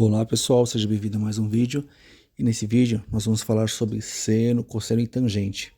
Olá pessoal, seja bem-vindo a mais um vídeo. E nesse vídeo nós vamos falar sobre seno, cosseno e tangente.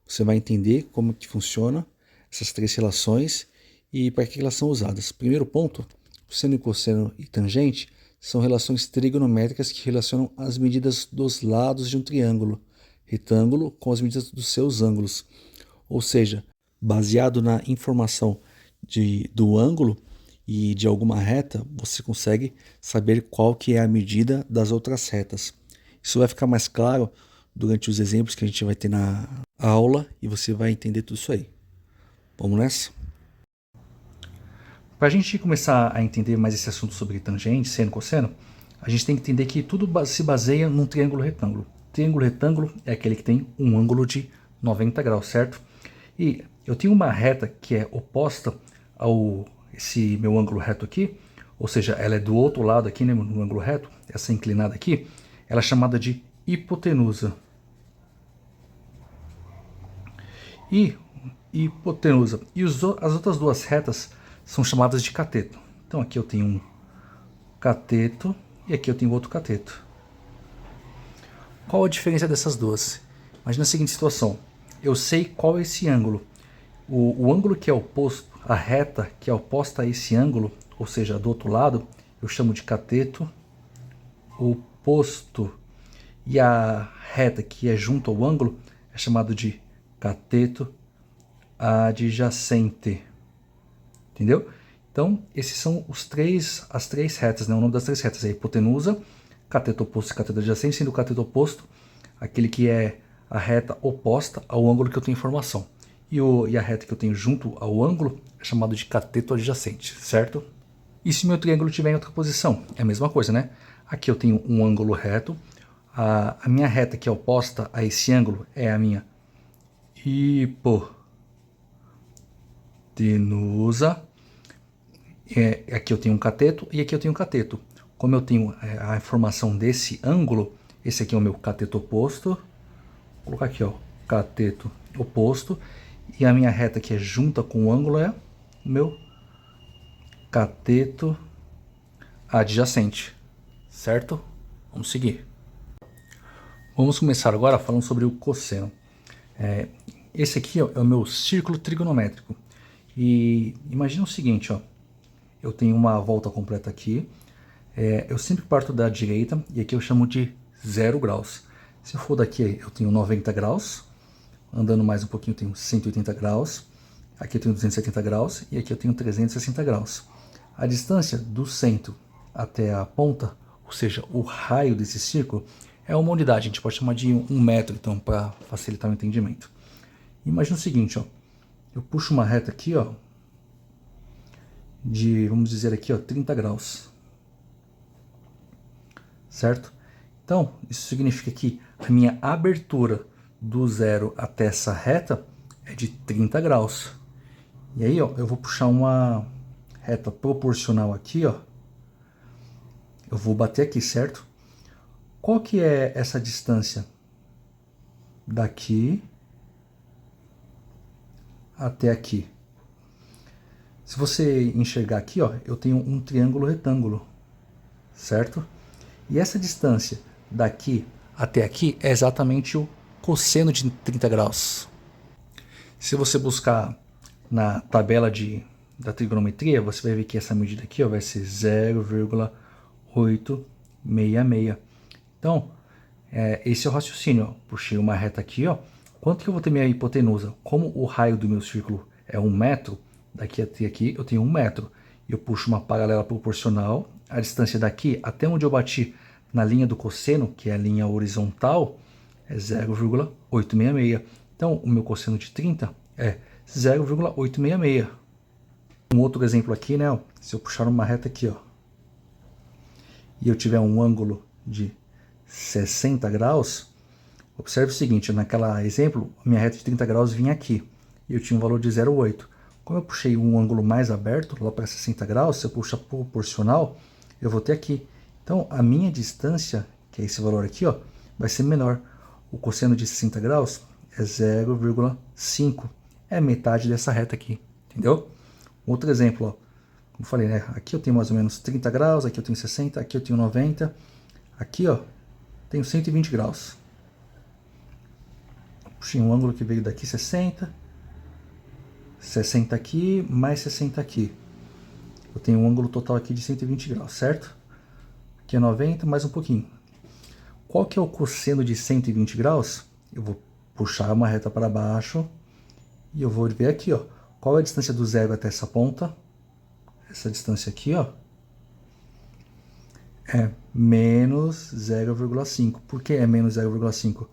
Você vai entender como que funciona essas três relações e para que elas são usadas. Primeiro ponto, seno, cosseno e tangente são relações trigonométricas que relacionam as medidas dos lados de um triângulo retângulo com as medidas dos seus ângulos. Ou seja, baseado na informação do ângulo e de alguma reta, você consegue saber qual que é a medida das outras retas. Isso vai ficar mais claro durante os exemplos que a gente vai ter na aula e você vai entender tudo isso aí. Vamos nessa? Para a gente começar a entender mais esse assunto sobre tangente, seno e cosseno, a gente tem que entender que tudo se baseia num triângulo retângulo. Triângulo retângulo é aquele que tem um ângulo de 90 graus, certo? E eu tenho uma reta que é oposta ao esse meu ângulo reto aqui, ou seja, ela é do outro lado aqui, né, no ângulo reto, essa inclinada aqui, ela é chamada de hipotenusa. E hipotenusa. E as outras duas retas são chamadas de cateto. Então aqui eu tenho um cateto e aqui eu tenho outro cateto. Qual a diferença dessas duas? Imagina a seguinte situação. Eu sei qual é esse ângulo. O ângulo que é oposto, a reta que é oposta a esse ângulo, ou seja, do outro lado, eu chamo de cateto oposto. E a reta que é junto ao ângulo é chamado de cateto adjacente. Entendeu? Então, esses são as três retas, né? O nome das três retas é hipotenusa, cateto oposto e cateto adjacente, sendo o cateto oposto aquele que é a reta oposta ao ângulo que eu tenho informação. E a reta que eu tenho junto ao ângulo é chamado de cateto adjacente, certo? E se meu triângulo estiver em outra posição? É a mesma coisa, né? Aqui eu tenho um ângulo reto, a minha reta que é oposta a esse ângulo é a minha hipotenusa. Aqui eu tenho um cateto e aqui eu tenho um cateto. Como eu tenho a informação desse ângulo, esse aqui é o meu cateto oposto. Vou colocar aqui, ó, cateto oposto. E a minha reta que é junta com o ângulo é o meu cateto adjacente, certo? Vamos seguir. Vamos começar agora falando sobre o cosseno. Esse aqui ó, é o meu círculo trigonométrico. E imagina o seguinte, ó, eu tenho uma volta completa aqui. Eu sempre parto da direita e aqui eu chamo de 0 graus. Se eu for daqui, eu tenho 90 graus. Andando mais um pouquinho, eu tenho 180 graus. Aqui eu tenho 270 graus e aqui eu tenho 360 graus. A distância do centro até a ponta, ou seja, o raio desse círculo, é uma unidade. A gente pode chamar de 1 metro, então, para facilitar o entendimento. Imagina o seguinte, ó. Eu puxo uma reta aqui, ó, de, vamos dizer aqui, ó, 30 graus. Certo? Então, isso significa que a minha abertura do zero até essa reta é de 30 graus. E aí, ó, eu vou puxar uma reta proporcional aqui, ó. Eu vou bater aqui, certo? Qual que é essa distância? Daqui até aqui. Se você enxergar aqui, ó, eu tenho um triângulo retângulo, certo? E essa distância daqui até aqui é exatamente o cosseno de 30 graus. Se você buscar na tabela da trigonometria, você vai ver que essa medida aqui ó, vai ser 0,866. Então, esse é o raciocínio. Ó. Puxei uma reta aqui. Ó. Quanto que eu vou ter minha hipotenusa? Como o raio do meu círculo é 1 metro, daqui até aqui eu tenho 1 metro. Eu puxo uma paralela proporcional. A distância daqui até onde eu bati na linha do cosseno, que é a linha horizontal, é 0,866. Então, o meu cosseno de 30 é 0,866. Um outro exemplo aqui, né? Ó, se eu puxar uma reta aqui, ó, e eu tiver um ângulo de 60 graus, observe o seguinte, naquele exemplo, minha reta de 30 graus vinha aqui, e eu tinha um valor de 0,8. Como eu puxei um ângulo mais aberto, lá para 60 graus, se eu puxar proporcional, eu vou ter aqui. Então, a minha distância, que é esse valor aqui, ó, vai ser menor. O cosseno de 60 graus é 0,5. É metade dessa reta aqui, entendeu? Outro exemplo, ó. Como falei, né? Aqui eu tenho mais ou menos 30 graus, aqui eu tenho 60, aqui eu tenho 90. Aqui, ó, tenho 120 graus. Puxei um ângulo que veio daqui 60. 60 aqui, mais 60 aqui. Eu tenho um ângulo total aqui de 120 graus, certo? Aqui é 90, mais um pouquinho. Qual que é o cosseno de 120 graus? Eu vou puxar uma reta para baixo e eu vou ver aqui, ó. Qual é a distância do zero até essa ponta? Essa distância aqui, ó, é menos 0,5. Por que é menos 0,5?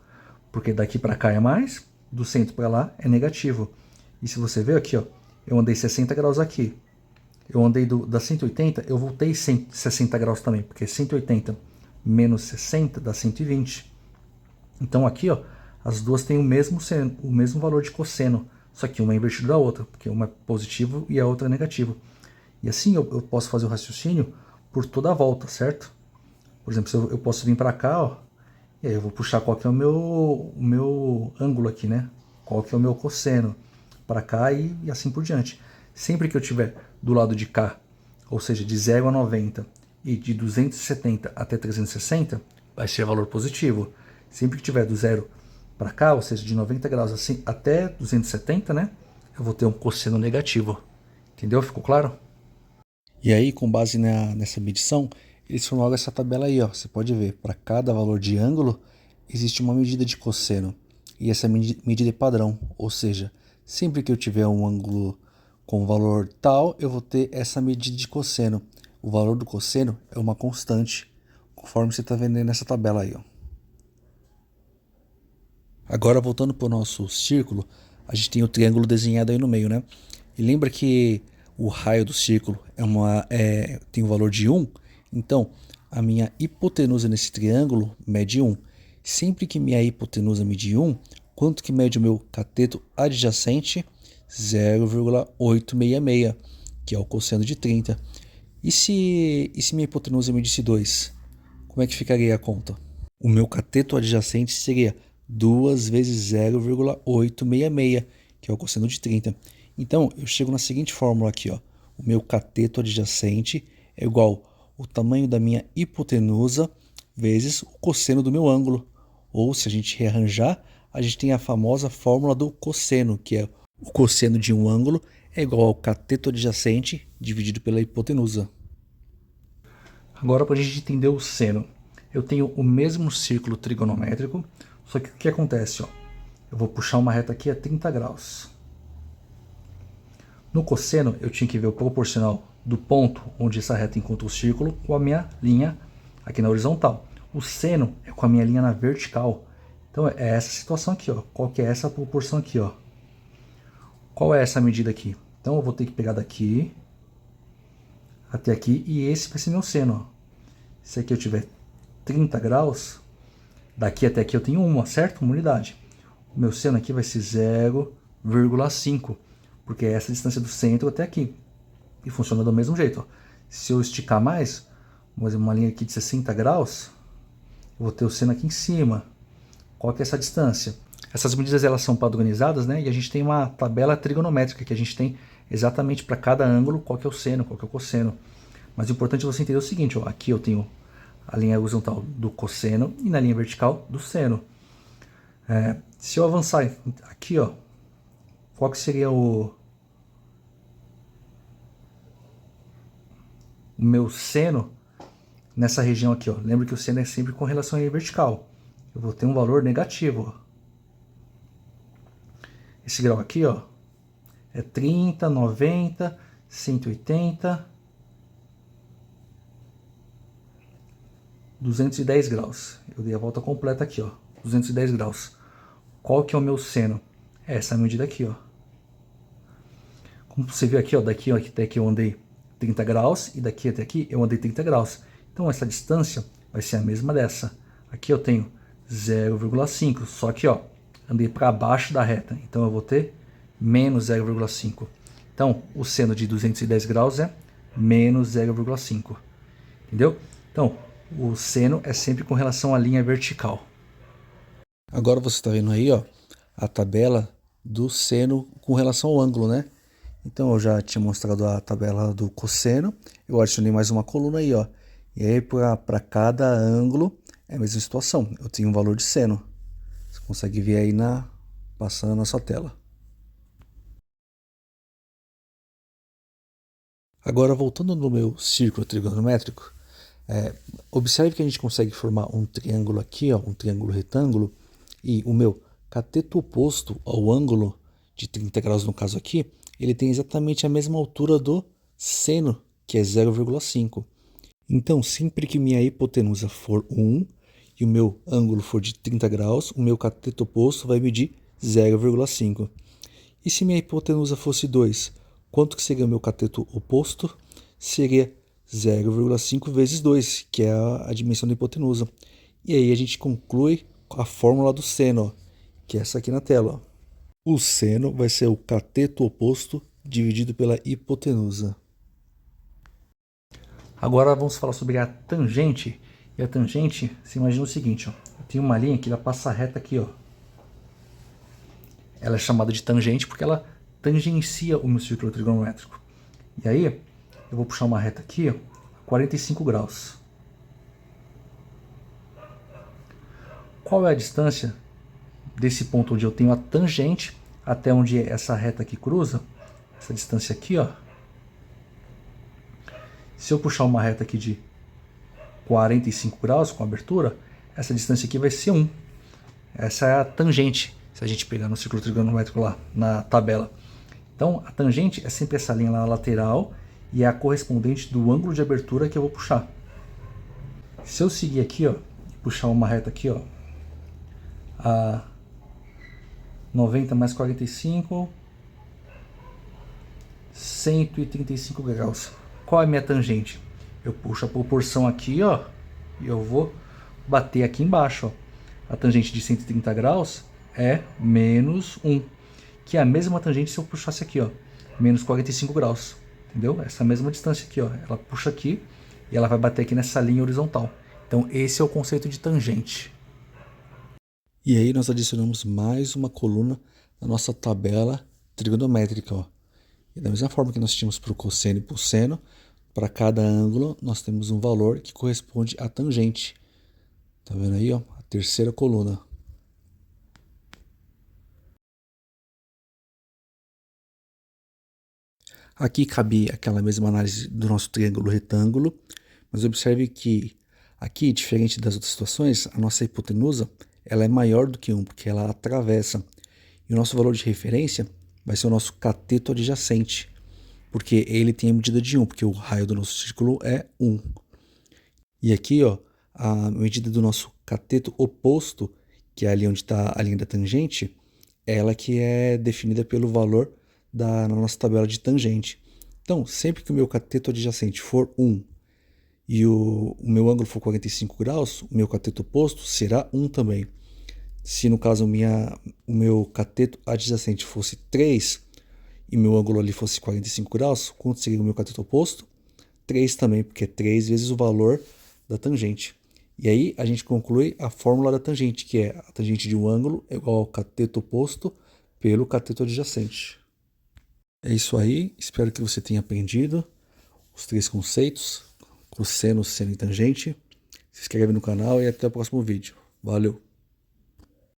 Porque daqui para cá é mais, do centro para lá é negativo. E se você ver aqui, ó, eu andei 60 graus aqui. Eu andei da 180, eu voltei 60 graus também, porque 180 menos 60 dá 120. Então aqui, ó, as duas têm o mesmo valor de cosseno, só que uma é invertido da outra, porque uma é positivo e a outra é negativo. E assim eu posso fazer o raciocínio por toda a volta, certo? Por exemplo, se eu posso vir para cá, ó, e aí eu vou puxar qual que é o meu ângulo aqui, né? Qual que é o meu cosseno para cá e assim por diante. Sempre que eu tiver do lado de cá, ou seja, de 0 a 90 e de 270 até 360, vai ser valor positivo. Sempre que tiver do 0 para cá, ou seja, de 90 graus assim até 270, né? Eu vou ter um cosseno negativo. Entendeu? Ficou claro? E aí, com base nessa medição, eles formaram essa tabela aí, ó. Você pode ver, para cada valor de ângulo, existe uma medida de cosseno. E essa medida é padrão, ou seja, sempre que eu tiver um ângulo com valor tal, eu vou ter essa medida de cosseno. O valor do cosseno é uma constante, conforme você está vendo nessa tabela aí, ó. Agora, voltando para o nosso círculo, a gente tem o triângulo desenhado aí no meio, né? E lembra que o raio do círculo tem um valor de 1? Então, a minha hipotenusa nesse triângulo mede 1. Sempre que minha hipotenusa mede 1, quanto que mede o meu cateto adjacente? 0,866, que é o cosseno de 30. E se minha hipotenusa medisse 2? Como é que ficaria a conta? O meu cateto adjacente seria 2 vezes 0,866, que é o cosseno de 30. Então, eu chego na seguinte fórmula aqui, ó. O meu cateto adjacente é igual ao tamanho da minha hipotenusa vezes o cosseno do meu ângulo. Ou, se a gente rearranjar, a gente tem a famosa fórmula do cosseno, que é o cosseno de um ângulo é igual ao cateto adjacente dividido pela hipotenusa. Agora, para a gente entender o seno, eu tenho o mesmo círculo trigonométrico, só que o que acontece? Ó, eu vou puxar uma reta aqui a 30 graus. No cosseno, eu tinha que ver o proporcional do ponto onde essa reta encontra o círculo com a minha linha aqui na horizontal. O seno é com a minha linha na vertical. Então, é essa situação aqui, ó. Qual que é essa proporção aqui, ó? Qual é essa medida aqui? Então, eu vou ter que pegar daqui até aqui e esse vai ser meu seno, ó. Se aqui eu tiver 30 graus, daqui até aqui eu tenho uma, certo? Uma unidade. O meu seno aqui vai ser 0,5, porque é essa distância do centro até aqui. E funciona do mesmo jeito, ó. Se eu esticar mais, vou fazer uma linha aqui de 60 graus, eu vou ter o seno aqui em cima. Qual que é essa distância? Essas medidas elas são padronizadas, né? E a gente tem uma tabela trigonométrica que a gente tem exatamente para cada ângulo qual que é o seno, qual que é o cosseno. Mas o importante é você entender o seguinte, ó, aqui eu tenho a linha horizontal do cosseno e na linha vertical do seno. Se eu avançar aqui, ó, qual que seria o meu seno nessa região aqui, ó? Lembra que o seno é sempre com relação à linha vertical. Eu vou ter um valor negativo, ó. Esse grau aqui, ó, é 30, 90, 180, 210 graus. Eu dei a volta completa aqui, ó, 210 graus. Qual que é o meu seno? É essa medida aqui, ó. Como você viu aqui, ó, daqui até aqui eu andei 30 graus e daqui até aqui eu andei 30 graus. Então essa distância vai ser a mesma dessa. Aqui eu tenho 0,5, só que, ó, andei para baixo da reta, então eu vou ter menos 0,5. Então, o seno de 210 graus é menos 0,5. Entendeu? Então, o seno é sempre com relação à linha vertical. Agora você está vendo aí, ó, a tabela do seno com relação ao ângulo, né? Então eu já tinha mostrado a tabela do cosseno, eu adicionei mais uma coluna aí, ó. E aí para cada ângulo é a mesma situação, eu tenho um valor de seno. Você consegue ver aí passando na sua tela. Agora voltando no meu círculo trigonométrico, observe que a gente consegue formar um triângulo aqui, ó, um triângulo retângulo, e o meu cateto oposto ao ângulo de 30 graus no caso aqui, ele tem exatamente a mesma altura do seno, que é 0,5. Então, sempre que minha hipotenusa for 1 e o meu ângulo for de 30 graus, o meu cateto oposto vai medir 0,5. E se minha hipotenusa fosse 2, quanto que seria o meu cateto oposto? Seria 0,5 vezes 2, que é a dimensão da hipotenusa. E aí a gente conclui com a fórmula do seno, ó, que é essa aqui na tela. Ó. O seno vai ser o cateto oposto dividido pela hipotenusa. Agora vamos falar sobre a tangente. E a tangente, você imagina o seguinte, ó. Eu tenho uma linha que ela passa reta aqui, ó. Ela é chamada de tangente porque ela tangencia o meu círculo trigonométrico. E aí, eu vou puxar uma reta aqui, ó, 45 graus. Qual é a distância desse ponto onde eu tenho a tangente até onde essa reta aqui cruza? Essa distância aqui, ó. Se eu puxar uma reta aqui de 45 graus com abertura, essa distância aqui vai ser 1. Essa é a tangente, se a gente pegar no círculo trigonométrico lá na tabela. Então, a tangente é sempre essa linha lá na lateral e é a correspondente do ângulo de abertura que eu vou puxar. Se eu seguir aqui, ó, puxar uma reta aqui, ó, a 90 mais 45, 135 graus. Qual é a minha tangente? Eu puxo a proporção aqui, ó, e eu vou bater aqui embaixo, ó. A tangente de 130 graus é menos 1, que é a mesma tangente se eu puxasse aqui, ó, menos 45 graus, entendeu? Essa mesma distância aqui, ó, ela puxa aqui e ela vai bater aqui nessa linha horizontal. Então esse é o conceito de tangente. E aí nós adicionamos mais uma coluna na nossa tabela trigonométrica, ó. E da mesma forma que nós tínhamos para o cosseno e para o seno, para cada ângulo nós temos um valor que corresponde à tangente. Tá vendo aí, ó? A terceira coluna. Aqui cabe aquela mesma análise do nosso triângulo retângulo, mas observe que aqui, diferente das outras situações, a nossa hipotenusa ela é maior do que 1, porque ela atravessa. E o nosso valor de referência vai ser o nosso cateto adjacente, porque ele tem a medida de 1, porque o raio do nosso círculo é 1. E aqui, ó, a medida do nosso cateto oposto, que é ali onde está a linha da tangente, ela que é definida pelo valor na nossa tabela de tangente. Então, sempre que o meu cateto adjacente for 1 e o meu ângulo for 45 graus, o meu cateto oposto será 1 também. Se no caso o meu cateto adjacente fosse 3 e meu ângulo ali fosse 45 graus, quanto seria o meu cateto oposto? 3 também, porque é 3 vezes o valor da tangente. E aí a gente conclui a fórmula da tangente, que é a tangente de um ângulo é igual ao cateto oposto pelo cateto adjacente. É isso aí, espero que você tenha aprendido os 3 conceitos, cosseno, seno e tangente. Se inscreve no canal e até o próximo vídeo. Valeu!